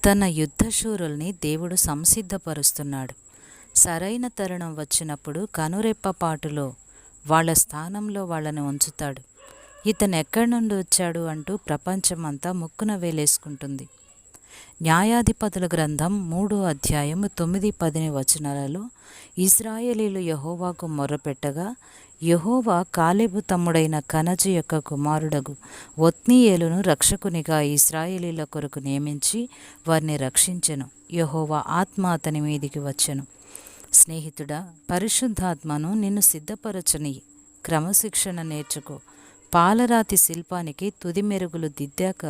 తన యుద్ధశూరుల్ని దేవుడు సంసిద్ధపరుస్తున్నాడు. సరైన తరుణం వచ్చినప్పుడు కనురెప్పపాటులో వాళ్ళ స్థానంలో వాళ్ళని ఉంచుతాడు. ఇతను ఎక్కడి నుండి వచ్చాడు అంటూ ప్రపంచమంతా ముక్కున వేలేసుకుంటుంది. న్యాయాధిపతుల గ్రంథం 3వ అధ్యాయం 9-10 వచనాలలో ఇశ్రాయేలీలు యెహోవాకు మొర్రపెట్టగా యెహోవా కాలేబు తమ్ముడైన కనజు యొక్క కుమారుడగు ఒత్నీయేలును రక్షకునిగా ఇశ్రాయేలీల కొరకు నియమించి వారిని రక్షించెను. యెహోవా ఆత్మ అతని మీదికి వచ్చెను. స్నేహితుడా, పరిశుద్ధాత్మను నిన్ను సిద్ధపరచని క్రమశిక్షణ నేర్చుకో. పాలరాతి శిల్పానికి తుది మెరుగులు దిద్దాక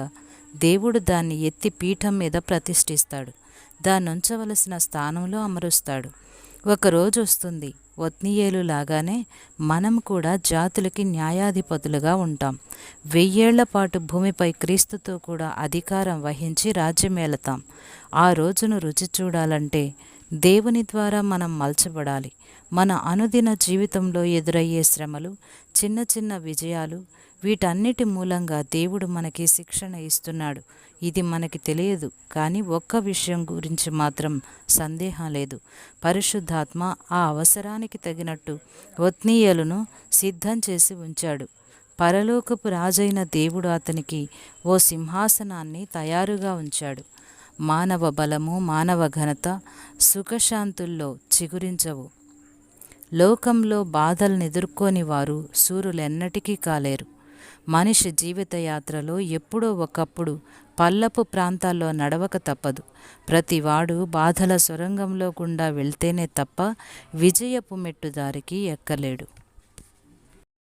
దేవుడు దాన్ని ఎత్తి పీఠం మీద ప్రతిష్ఠిస్తాడు. దాన్ని ఉంచవలసిన స్థానంలో అమరుస్తాడు. ఒకరోజు వస్తుంది, ఒత్నీయేలు లాగానే మనం కూడా జాతులకి న్యాయాధిపతులుగా ఉంటాం. 1000 ఏళ్ల పాటు భూమిపై క్రీస్తుతో కూడా అధికారం వహించి రాజ్యమేలతాం. ఆ రోజును రుచి చూడాలంటే దేవుని ద్వారా మనం మలచబడాలి. మన అనుదిన జీవితంలో ఎదురయ్యే శ్రమలు, చిన్న చిన్న విజయాలు, వీటన్నిటి మూలంగా దేవుడు మనకి శిక్షణ ఇస్తున్నాడు. ఇది మనకి తెలియదు, కానీ ఒక్క విషయం గురించి మాత్రం సందేహం లేదు. పరిశుద్ధాత్మ ఆ అవసరానికి తగినట్టు ఒత్నీయేలును సిద్ధం చేసి ఉంచాడు. పరలోకపు రాజైన దేవుడు అతనికి ఓ సింహాసనాన్ని తయారుగా ఉంచాడు. మానవ బలము, మానవ ఘనత, సుఖశాంతుల్లో చిగురించవు. లోకంలో బాధలను ఎదుర్కోని వారు శూరులెన్నటికీ కాలేరు. మనిషి జీవితయాత్రలో ఎప్పుడో ఒకప్పుడు పల్లపు ప్రాంతాల్లో నడవక తప్పదు. ప్రతివాడు బాధల సొరంగంలో గుండా వెళ్తేనే తప్ప విజయపు మెట్టుదారికి ఎక్కలేడు.